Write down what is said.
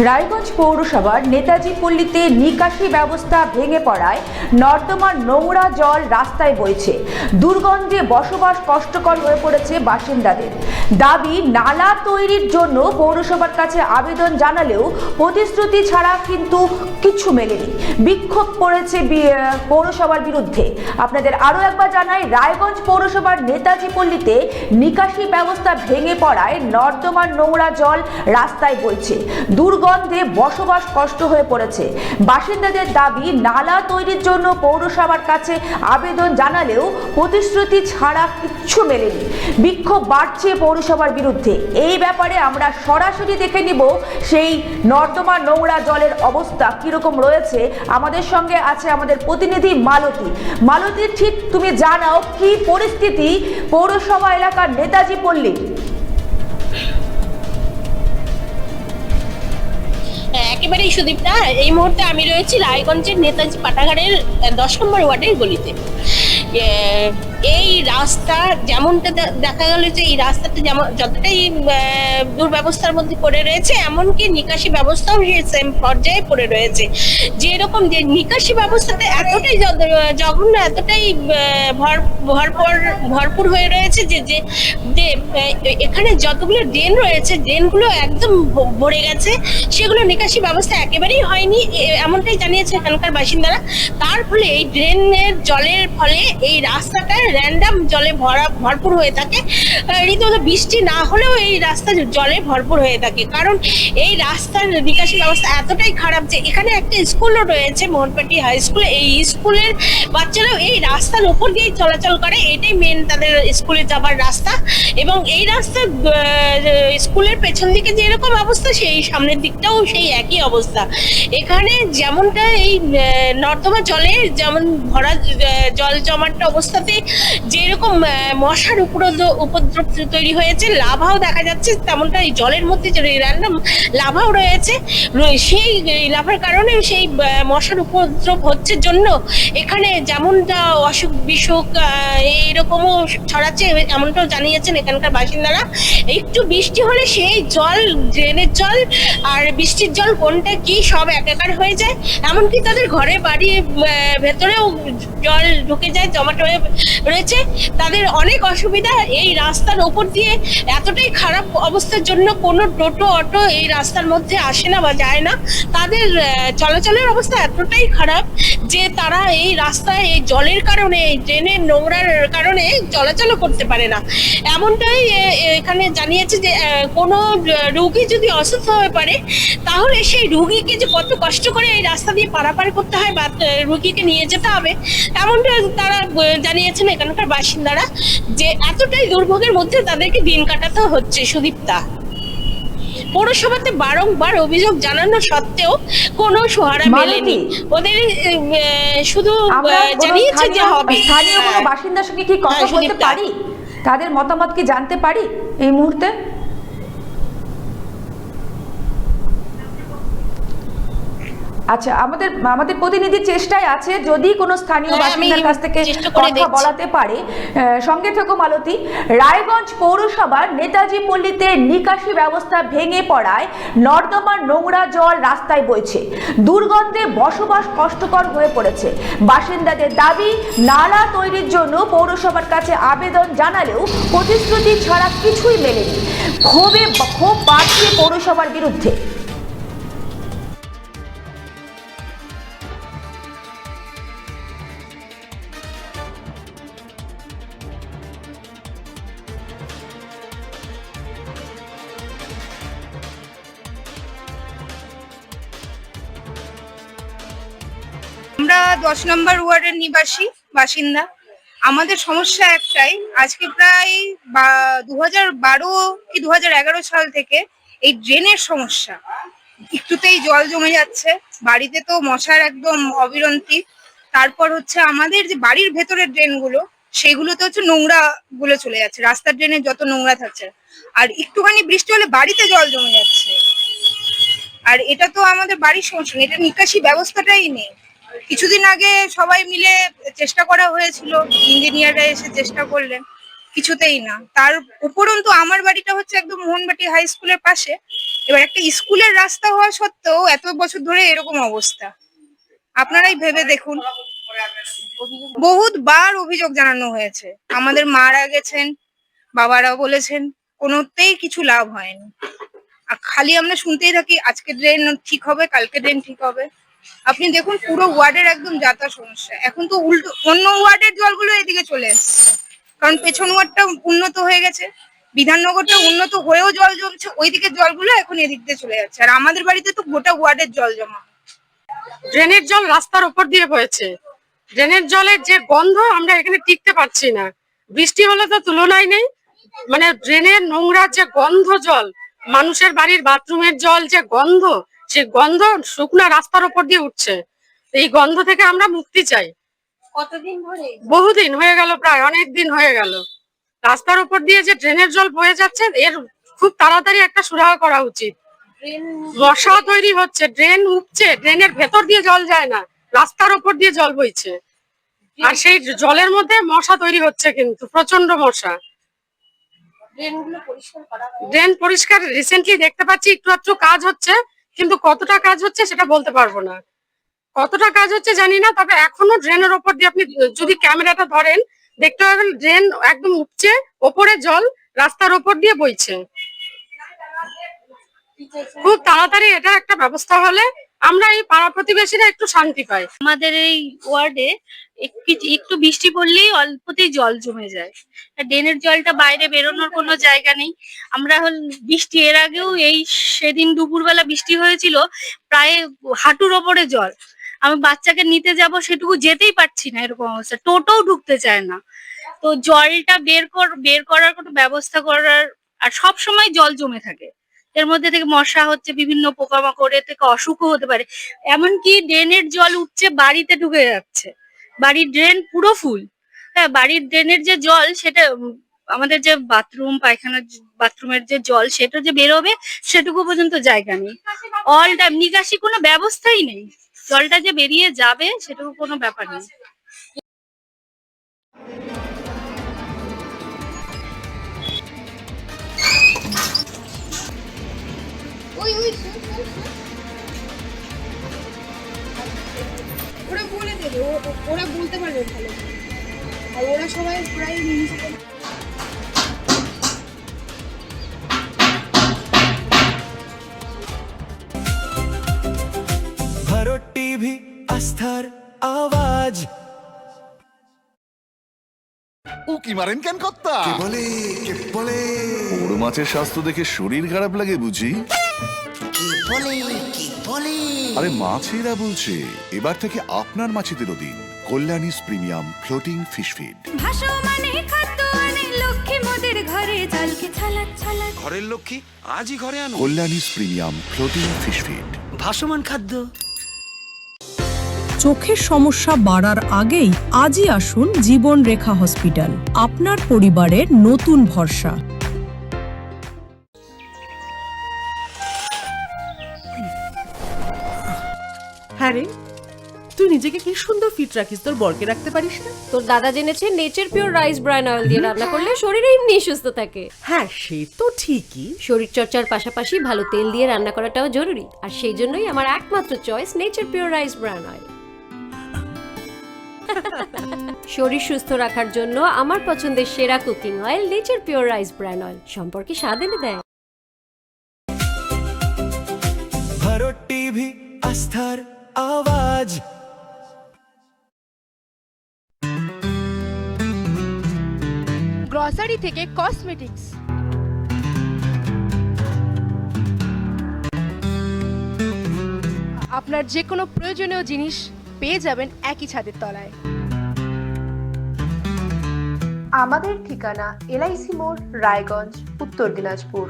রায়গঞ্জ পৌরসভার নেতাজি পল্লীতে নিকাশি ব্যবস্থা ভেঙে পড়ায় নর্দমার নোংরা জল রাস্তায় বইছে। দুর্গন্ধে বসবাস কষ্টকর হয়ে পড়েছে বাসিন্দাদের। দাবি, নালা তৈরির জন্য পৌরসভার কাছে আবেদন জানালেও প্রতিশ্রুতি ছাড়া কিন্তু কিছু মেলেনি। বিক্ষোভ করেছে পৌরসভার বিরুদ্ধে। আপনাদের আরও একবার জানাই, রায়গঞ্জ পৌরসভার নেতাজি পল্লীতে নিকাশি ব্যবস্থা ভেঙে পড়ায় নর্দমার নোংরা জল রাস্তায় বইছে। দুর্গন্ধে বসবাস কষ্ট হয়ে পড়েছে বাসিন্দাদের। দাবি, নালা তৈরির জন্য পৌরসভার কাছে আবেদন জানালেও প্রতিশ্রুতি ছাড়া কিচ্ছু মেলেনি। বিক্ষোভ বাড়ছে পৌরসভার বিরুদ্ধে। এই ব্যাপারে আমরা সরাসরি দেখে নিব সেই নর্দমা নোংরা জলের অবস্থা কিরকম রয়েছে। আমাদের সঙ্গে আছে আমাদের প্রতিনিধি মালতী। মালতী, ঠিক তুমি জানাও কি পরিস্থিতি পৌরসভা এলাকার নেতাজি পল্লী? একেবারেই সুদীপটা, এই মুহূর্তে আমি রয়েছি রায়গঞ্জের নেতাজি পাঠাগারের 10 নম্বর ওয়ার্ডের গলিতে। এই রাস্তা যেমনটা দেখা গেল যে এই রাস্তাটা যেমন যতটাই দুর্ব্যবস্থার মধ্যে পড়ে রয়েছে, এমনকি নিকাশি ব্যবস্থাও সেম পর্যায়ে পড়ে রয়েছে। যেরকম যে নিকাশি ব্যবস্থাটা এতটাই জঘন্য, এতটাই ভরপুর হয়ে রয়েছে যে এখানে যতগুলো ড্রেন রয়েছে, ড্রেনগুলো একদম ভরে গেছে। সেগুলো নিকাশি ব্যবস্থা একেবারেই হয়নি, এমনটাই জানিয়েছে এখানকার বাসিন্দারা। তার ফলে এই ড্রেনের জলের ফলে এই রাস্তাটা র্যান্ডাম জলে ভরপুর হয়ে থাকে। রীতিমতো বৃষ্টি না হলেও এই রাস্তা জলে ভরপুর হয়ে থাকে, কারণ এই রাস্তার নিকাশি ব্যবস্থা এতটাই খারাপ যে এখানে একটা স্কুলও রয়েছে, মোহনপাটি হাই স্কুল। এই স্কুলের বাচ্চারাও এই রাস্তার উপর দিয়েই চলাচল করে। এটাই মেন তাদের স্কুলে যাবার রাস্তা। এবং এই রাস্তা স্কুলের পেছন দিকে যেরকম অবস্থা, সেই সামনের দিকটাও সেই একই অবস্থা। এখানে যেমনটা এই নর্দমা জলে যেমন ভরা জল জমাট্টা অবস্থাতে যেরকম মশার উপদ্রব তৈরি হয়েছে, লাভাও দেখা যাচ্ছে, তেমনটা এই জলের মধ্যে যে র্যান্ডাম লাভাও রয়েছে। সেই লাভার কারণে সেই মশার উপদ্রব হচ্ছে জন্য এখানে যেমনটা অসুখ বিসুখ এইরকমও ছড়াচ্ছে, এমনটাও জানিয়েছেন এখানকার বাসিন্দারা। একটু বৃষ্টি হলে সেই জল, ড্রেনের জল আর বৃষ্টির জল কোনটা কি সব একাকার হয়ে যায়। এমনকি তাদের ঘরে বাড়ি ভেতরেও জল ঢুকে যায়, জমাট হয়ে রয়েছে। তাদের অনেক অসুবিধা। এই রাস্তার উপর দিয়ে এতটাই খারাপ অবস্থার জন্য কোনো টোটো অটো এই রাস্তার মধ্যে আসে না বা যায় না। তাদের চলাচলের অবস্থা এতটাই খারাপ যে তারা এই রাস্তায় এই জলের কারণে, এই ড্রেনের নোংরার কারণে চলাচলও করতে পারে না। এমনটাই এখানে জানিয়েছে যে কোনো রোগী যদি অসুস্থ হয়ে পারে, তাহলে সেই রোগীকে যে কত কষ্ট করে এই রাস্তা দিয়ে পারাপার করতে হয় বা রোগীকে নিয়ে যেতে হবে, এমনটা তারা জানিয়েছেন এখানকার বাসিন্দারা, যে এতটাই দুর্ভোগের মধ্যে তাদেরকে দিন কাটাতে হচ্ছে। সুদীপ্তা, পৌরসভাতে বারংবার অভিযোগ জানানো সত্ত্বেও কোনো সহারা মেলেনি। ওদের শুধু জানিয়েছে যে হবে। স্থানীয় কোনো বাসিন্দার সঙ্গে কি কথা বলতে পারি? তাদের মতামত কি জানতে পারি এই মুহূর্তে? আচ্ছা, আমাদের প্রতিনিধি চেষ্টায় আছে, যদি কোনো স্থানীয় বাসিন্দার কাছ থেকে কথা বলাতে পারে। সঙ্গে থেকো মালতী। রায়গঞ্জ পৌরসভার নেতাজি পল্লীতে নিকাশি ব্যবস্থা ভেঙে পড়ায় নর্দমার নোংরা জল রাস্তায় বইছে। দুর্গন্ধে বসবাস কষ্টকর হয়ে পড়েছে বাসিন্দাদের। দাবি, নালা তৈরির জন্য পৌরসভার কাছে আবেদন জানালেও প্রতিশ্রুতি ছাড়া কিছুই মেলেনি। ক্ষোভ বাড়ছে পৌরসভার বিরুদ্ধে। আমরা 10 নম্বর ওয়ার্ডের বাসিন্দা। আমাদের সমস্যা একটাই, আজকে প্রায় 2012 কি 2011 সাল থেকে এই ড্রেনের সমস্যা। একটুতেই জল জমে যাচ্ছে, বাড়িতে তো মশার একদম অবিরন্তি। তারপর হচ্ছে আমাদের যে বাড়ির ভেতরের ড্রেনগুলো, সেগুলোতে হচ্ছে নোংরা গুলো চলে যাচ্ছে, রাস্তার ড্রেনে যত নোংরা থাকছে। আর একটুখানি বৃষ্টি হলে বাড়িতে জল জমে যাচ্ছে। আর এটা তো আমাদের বাড়ির সমস্যা, এটা নিকাশি ব্যবস্থাটাই নেই। কিছুদিন আগে সবাই মিলে চেষ্টা করা হয়েছিল, ইঞ্জিনিয়াররা এসে চেষ্টা করলেন, কিছুতেই না। তার উপরন্তু আমার বাড়িটা হচ্ছে একদম মোহনবাটি হাই স্কুলের পাশে, এবার একটা স্কুলের রাস্তা হওয়া সত্ত্বেও এত বছর ধরে এরকম অবস্থা। আপনারাই ভেবে দেখুন, বহুতবার অভিযোগ জানানো হয়েছে, আমাদের মারা গেছেন, বাবারাও বলেছেন, কোনোতেই কিছু লাভ হয়নি। আর খালি আমরা শুনতেই থাকি আজকে ড্রেন ঠিক হবে, কালকে ড্রেন ঠিক হবে। আপনি দেখুন পুরো ওয়ার্ডের একদম যাতা সমস্যা। এখন তো উল্টো অন্য ওয়ার্ডের জলগুলো এদিকে চলে এসছে, কারণ পেছন ওয়ার্ডটা উন্নত হয়ে গেছে, বিধাননগরটা উন্নত হয়েও জল জমছে, ওইদিকে জলগুলো এখন এদিক দিয়ে চলে যাচ্ছে। আর আমাদের বাড়িতে তো গোটা ওয়ার্ডের জল জমা। ড্রেনের জল রাস্তার উপর দিয়ে বয়েছে। ড্রেনের জলের যে গন্ধ, আমরা এখানে টিকতে পারছি না। বৃষ্টি হলে তো তুলনায় নেই, মানে ড্রেনের নোংরা যে গন্ধ, জল মানুষের বাড়ির বাথরুমের জল যে গন্ধ, সে গন্ধ শুকনা রাস্তার উপর দিয়ে উঠছে। এই গন্ধ থেকে আমরা মুক্তি চাই। কতদিন ধরে? বহুদিন হয়ে গেল, প্রায় অনেক দিন হয়ে গেল। রাস্তার উপর দিয়ে যে ড্রেনের জল বয়ে যাচ্ছে, এর খুব তাড়াতাড়ি একটা সুরাহা করা উচিত। মশা তৈরি হচ্ছে, ড্রেন উপচে, ড্রেনের ভেতর দিয়ে জল যায় না, রাস্তার উপর দিয়ে জল বইছে, আর সেই জলের মধ্যে মশা তৈরি হচ্ছে, কিন্তু প্রচন্ড মশা। ড্রেন পরিষ্কার রিসেন্টলি দেখতে পাচ্ছি, একটু একটু কাজ হচ্ছে, কিন্তু কতটা কাজ হচ্ছে সেটা বলতে পারবো না। কতটা কাজ হচ্ছে জানি না, তবে এখনো ড্রেনের ওপর দিয়ে আপনি যদি ক্যামেরাটা ধরেন দেখতে পাবেন, ড্রেন একদম উপচে ওপরে জল রাস্তার ওপর দিয়ে বইছে। খুব তাড়াতাড়ি এটা একটা ব্যবস্থা হলে আমরা এই পাড়া প্রতিবেশীরা একটু শান্তি পাই। আমাদের এই ওয়ার্ডে একটু বৃষ্টি পড়লেই অল্পতেই জল জমে যায়। ড্রেনের জলটা বাইরে বেরোনোর কোনো জায়গা নেই। আমরা বৃষ্টি এর আগেও সেদিন দুপুরবেলা বৃষ্টি হয়েছিল, প্রায় হাঁটুর ওপরে জল। আমি বাচ্চাকে নিতে যাব, সেটুকু যেতেই পারছি না, এরকম অবস্থা। টোটোও ঢুকতে চায় না। তো জলটা বের করার কোনো ব্যবস্থা করার, আর সব সময় জল জমে থাকে, এর মধ্যে থেকে মশা হচ্ছে, বিভিন্ন পোকামাকড়, এর থেকে অসুখও হতে পারে। এমনকি ড্রেনের জল উঠছে, বাড়িতে ঢুকে যাচ্ছে, বাড়ির ড্রেন পুরো ফুল। হ্যাঁ, বাড়ির ড্রেনের যে জল, সেটা আমাদের যে পায়খানার বাথরুমের যে জল, সেটা যে বেরোবে সেটুকু পর্যন্ত জায়গা নেই। অল টাইম নিকাশি কোনো ব্যবস্থাই নেই, জলটা যে বেরিয়ে যাবে সেটুকু কোনো ব্যাপার নেই। ওরা বলে দেবে, ওরা বলতে পারবে ভালো, আর ওরা সবাই প্রায় মিউনিসিপ্যাল। भरो टीवी आस्थार आवाज উকি মারেন কেন কর্তা? কে বলে বড় মাছের স্বাস্থ্য দেখে শরীর খারাপ লাগে বুঝি? কি বলে আরে মাছেরা বলছে, এবার থেকে আপনার মাছেদেরও দিন কল্যাণীস প্রিমিয়াম ফ্লোটিং ফিশ ফিড। ভাসমানে খাদ্য আনে লক্ষ্মী মোদের ঘরে, জলকে ছালাক ছালাক। ঘরের লক্ষ্মী আজই ঘরে আনো কল্যাণীস প্রিমিয়াম ফ্লোটিং ফিশ ফিড। ভাসমান খাদ্য। চোখের সমস্যা বাড়ার আগেই আজই আসুন জীবন রেখা হসপিটাল, আপনার পরিবারের নতুন ভরসা। হ্যাঁ রে, তুই নিজেকে কি সুন্দর ফিট রাখিস, তোর বরকে রাখতে পারিস না? তোর দাদা জেনেছে nature pure rice bran oil দিয়ে রান্না করলে শরীর এমনি সুস্থ থাকে। হ্যাঁ, সে তো ঠিকই। শরীর চর্চার পাশাপাশি ভালো তেল দিয়ে রান্না করাটাও জরুরি, আর সেই জন্যই আমার একমাত্র choice nature pure rice bran oil. শরীর সুস্থ রাখার জন্য আমার পছন্দের সেরা cooking oil nature pure rice bran oil, সম্পর্কে স্বাদ এনে দেয়। भरो टीवी आस्थार आवाज গ্রসারি থেকে কসমেটিক্স, আপনার যে কোনো প্রয়োজনীয় জিনিস পেয়ে যাবেন একই ছাদের তলায়। আমাদের ঠিকানা LIC মোড়, রায়গঞ্জ, উত্তর দিনাজপুর।